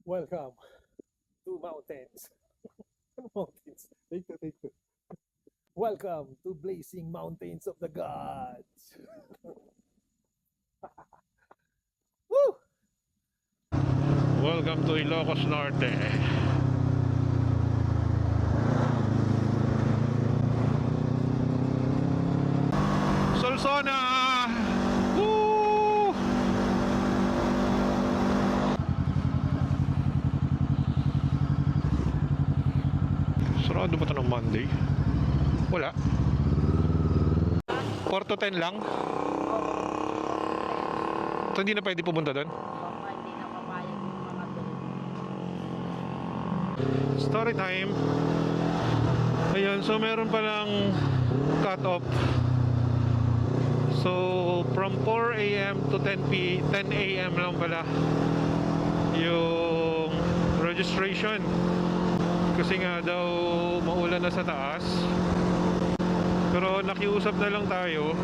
Welcome to mountains. Mountains. Take two. Welcome to blazing mountains of the gods. Woo! Welcome to Ilocos Norte. Solsona! Woo! Sarado ba ito ng Monday? Wala. 4 to 10 lang? So hindi na pwede pumunta doon? Baka hindi na papayag yung mga doon. Story time. Ayun, so meron palang cut off. So from 4 AM to 10 AM lang pala yung registration. Kasi nga daw maulan na sa taas. Pero nakiusap na lang tayo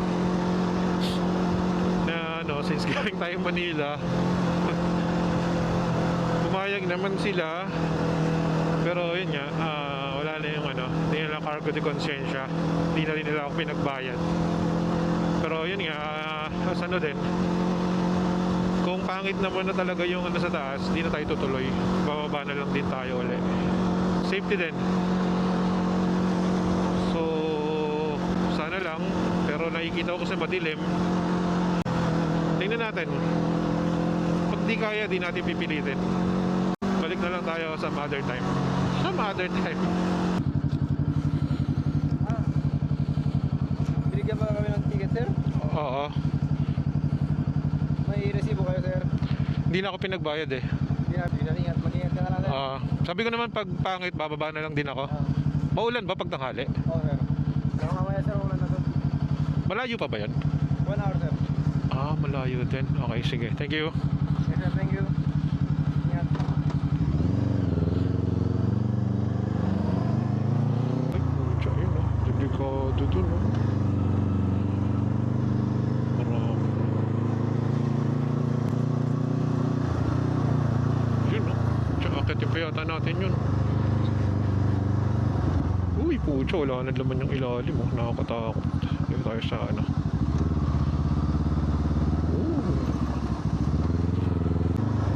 na since galing tayo Manila, pumayag naman sila. Pero yun nga, wala na yung hindi nila cargo de consciensya. Hindi na rin nila ako pinagbayad. Pero yun nga, din, kung pangit naman na talaga yung sa taas, hindi na tayo tutuloy. Bababa na lang din tayo ulit. Safety din. So sana lang, pero nakikita ko sa madilim. Tingnan natin. Pag di kaya, di natin pipilitin. Balik na lang tayo sa other time. Some other time. Binigyan ba kami ng ticket, sir? Oo. May resibo kayo, sir? Hindi na ako pinagbayad eh. Mag-ingat ka na lang, sir. Sabi ko naman pag pangit, bababa na lang din ako. Maulan ba pag tanghali? Oo, sir. Kaya mamaya, sir, ulan na doon. Malayo pa ba yan? 1 hour, sir. Malayo din. Okay, sige. Thank you. Yes, sir. Thank you. Ingat. Ay, pucha yun delikado dun Marami. Yun tsaka akit pa yata natin yun. Uy, pucha, wala na laman yung ilalim nakakatakot. Dito tayo sa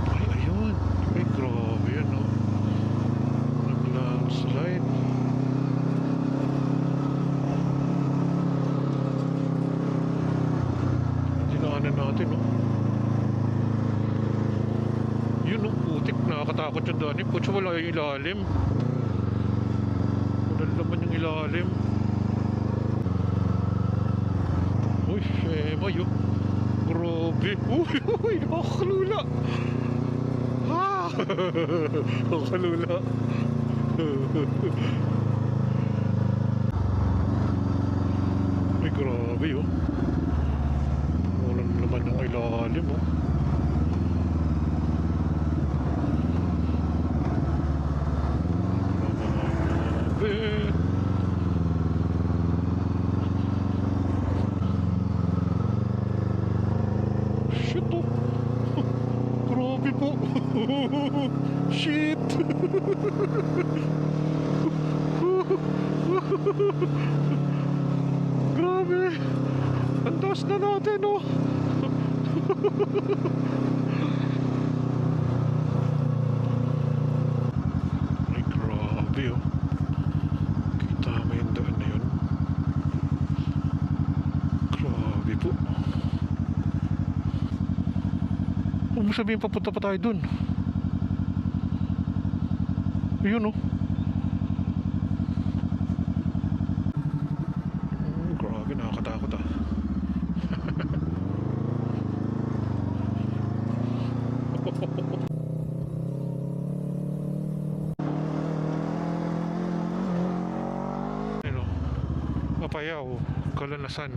Ay, ayun. Ay, grabe yun nag-landslide. Dinaanan natin yun putik, nakakatakot yung daan pucha, wala yung ilalim. Wala naman yung ilalim. Uy, shema yun. Grabe. Uy, nakakalula. Nakakalula. Ay, grabe wala naman yung ilalim Grabe. Shit Grabe po. Shit. Grabe. Ang taas na natin Ay, grabe Kita mo yung daan na yun. Grabe po. Huwag mo sabihin papunta pa tayo dun. Ayun grabe, nakakatakot Apayaw, Kalanasan.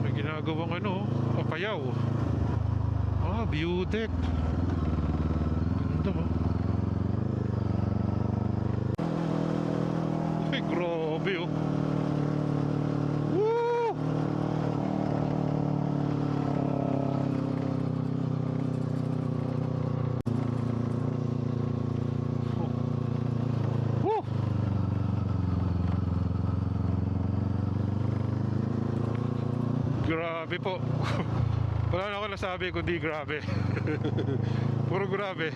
May ginagawang Apayaw. View deck. Ganda Ay, grabe Woo! Grabe po. Wala na ako nasabi kundi grabe. Puro grabe.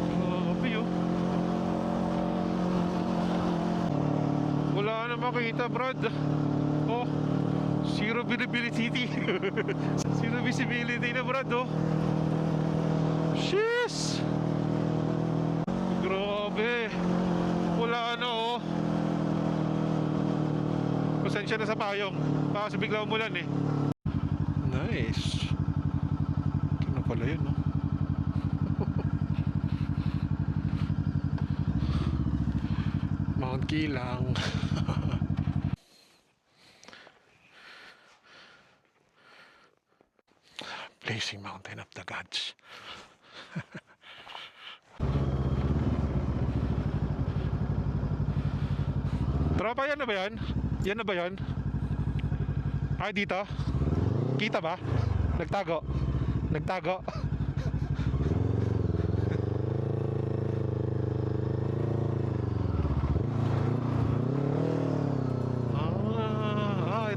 Grabe oh. Wala na makita, Brad. Oh, zero visibility. Zero visibility na, Brad, oh. Sheesh! Grabe. Wala na, oh. Pasensya na sa payong. Baka sa bigla umulan, eh. Nice. Ito na pala yun, oh. Mount Kilang. Blazing Mountain of the Gods. Tropa, yan na ba yan? Yan na ba yan? Ay, dito? Kita ba? Nagtago. Nagtago.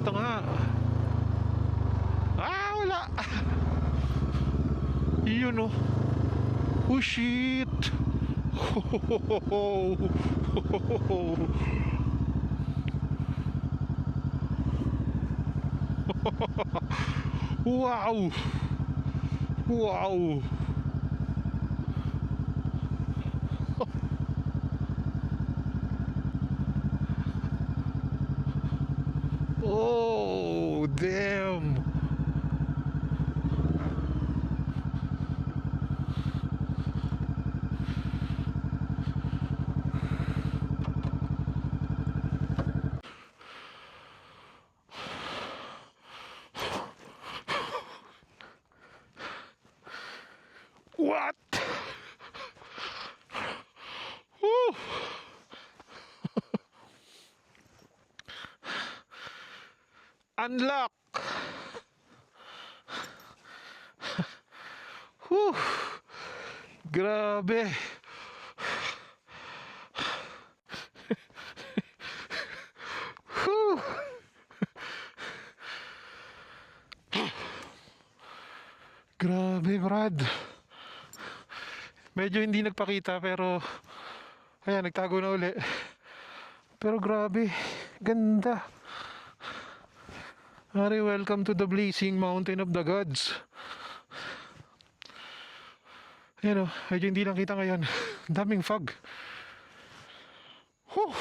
Ito nga. Wala. Yun oh. Oh shit. Wow. Wow. Oh, damn. What? Woo. Unlock. Whew. Grabe. Whew. Grabe, Brad. Medyo hindi nagpakita pero ayan, nagtago na uli. Pero grabe, ganda. Ari, welcome to the Blazing Mountain of the Gods. Ayan o, medyo hindi lang kita ngayon. Daming fog. Whew.